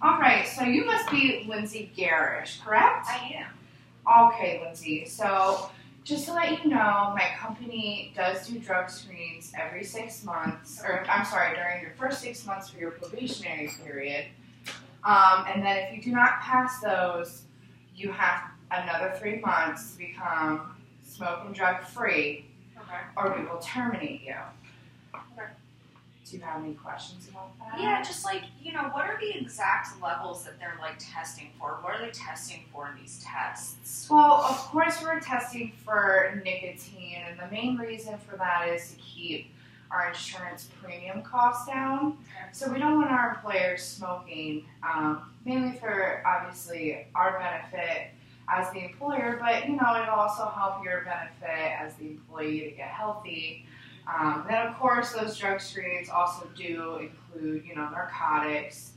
All right, so you must be Lindsay Garish, correct? I am. Okay, Lindsay. So just to let you know, my company does do drug screens every 6 months, or I'm sorry, during your first 6 months for your probationary period. And then if you do not pass those, you have another 3 months to become smoke and drug free, Okay. or we will terminate you. Okay. Do you have any questions about that? Yeah, just like, what are the exact levels that they're like testing for? What are they testing for in these tests? Well, of course we're testing for nicotine, and the main reason for that is to keep our insurance premium costs down. Okay. So we don't want our employers smoking, mainly for obviously our benefit as the employer, but it'll also help your benefit as the employee to get healthy. Then of course those drug screens also do include, narcotics,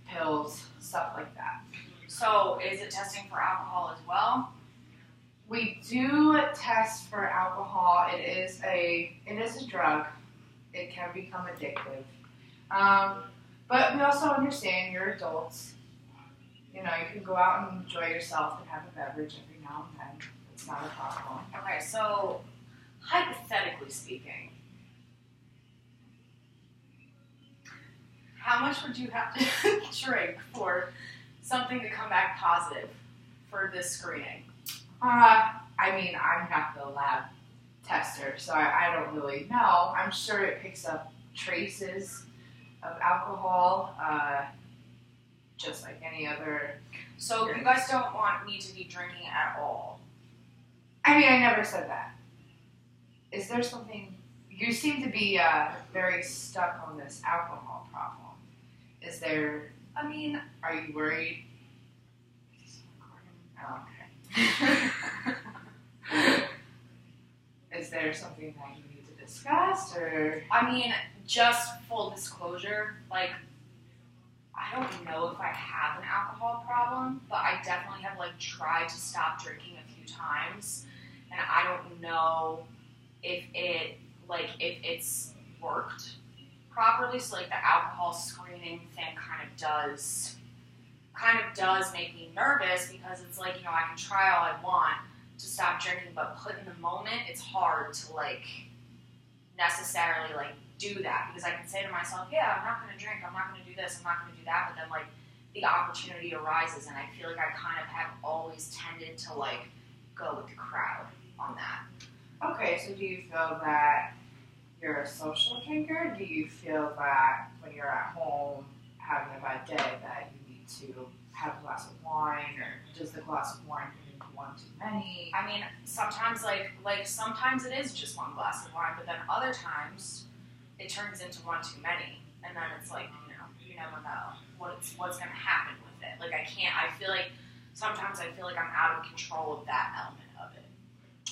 pills, stuff like that. So is it testing for alcohol as well? We do test for alcohol. It is a drug. It can become addictive. But we also understand you're adults. You can go out and enjoy yourself and have a beverage every now and then. It's not a problem. Okay, so hypothetically speaking, how much would you have to drink for something to come back positive for this screening? I'm not the lab tester, so I don't really know. I'm sure it picks up traces of alcohol, just like any other. So you guys don't want me to be drinking at all? I never said that. Is there something? You seem to be very stuck on this alcohol problem. Is there? Are you worried? Oh, okay. Is there something that you need to discuss, or? Just full disclosure, I don't know if I have an alcohol problem, but I definitely have tried to stop drinking a few times, and I don't know if it's worked properly. So the alcohol screening thing kind of does make me nervous, because it's I can try all I want to stop drinking, but put in the moment, it's hard to necessarily do that, because I can say to myself, yeah, I'm not going to drink, I'm not going to do this, I'm not going to do that, but then the opportunity arises, and I feel like I kind of have always tended to go with the crowd on that. Okay, so do you feel that you're a social drinker? Do you feel that when you're at home having a bad day that you need to have a glass of wine, or does the glass of wine turn into one too many? Sometimes sometimes it is just one glass of wine, but then other times it turns into one too many, and then it's you never know what's going to happen with it. Sometimes I feel like I'm out of control of that element of it.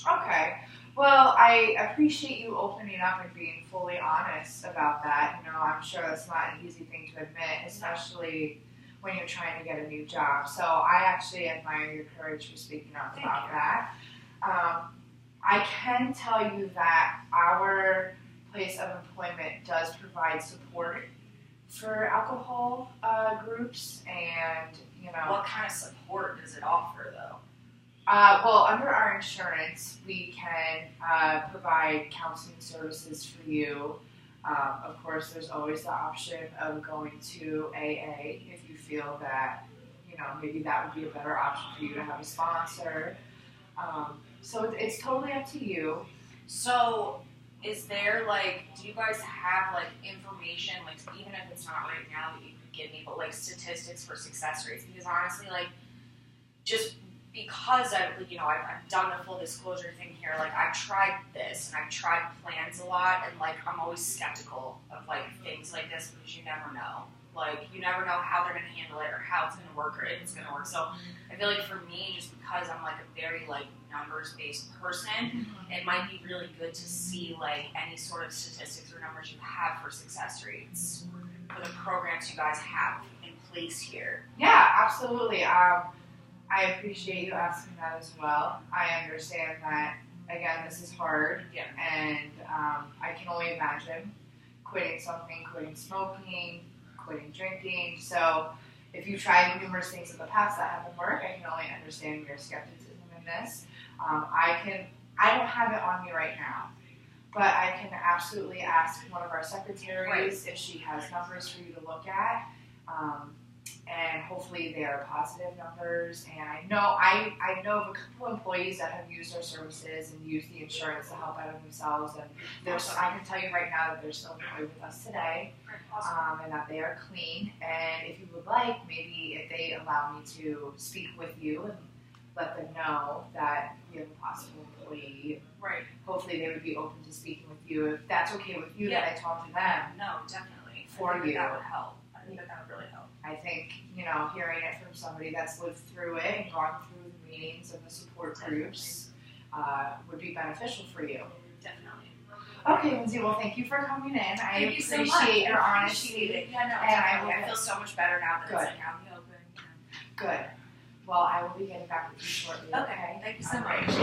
Okay. Well, I appreciate you opening up and being fully honest about that. I'm sure that's not an easy thing to admit, especially when you're trying to get a new job. So I actually admire your courage for speaking up about that. I can tell you that our place of employment does provide support for alcohol groups, and What kind of support does it offer, though? Well, under our insurance, we can provide counseling services for you. Of course, there's always the option of going to AA if you feel that, maybe that would be a better option for you to have a sponsor. So it's totally up to you. So is there, do you guys have, information, even if it's not right now that you could give me, but, statistics for success rates? Because honestly, just because I've done the full disclosure thing here, I've tried this, and I've tried plans a lot, and, I'm always skeptical of, things like this, because you never know. You never know how they're going to handle it, or how it's going to work, or if it's going to work. So I feel for me, just because I'm, a very, numbers-based person, it might be really good to see, any sort of statistics or numbers you have for success rates for the programs you guys have in place here. Yeah, absolutely. I appreciate you asking that as well. I understand that, again, this is hard, and I can only imagine quitting something, quitting smoking, quitting drinking. So if you tried numerous things in the past that haven't worked, I can only understand your skepticism in this. I don't have it on me right now, but I can absolutely ask one of our secretaries if she has numbers for you to look at. And hopefully they are positive numbers. And I know of a couple employees that have used our services and used the insurance to help out of themselves. And I can tell you right now that they're still employed with us today, and that they are clean. And if you would like, maybe if they allow me to speak with you and let them know that we have a possible employee, hopefully they would be open to speaking with you. If that's okay with you, that I talk to them. No, definitely. For you. That would help. I think that would really help. I think, hearing it from somebody that's lived through it and gone through the meetings and the support groups would be beneficial for you. Definitely. Okay, Lindsay, well, thank you for coming in. I Thank you so much. appreciate your I honesty. appreciate it. Yeah, no, And I feel so much better now that Good. it's like out in the open. Good. Well, I will be getting back with you shortly. Okay, thank you so All right. much.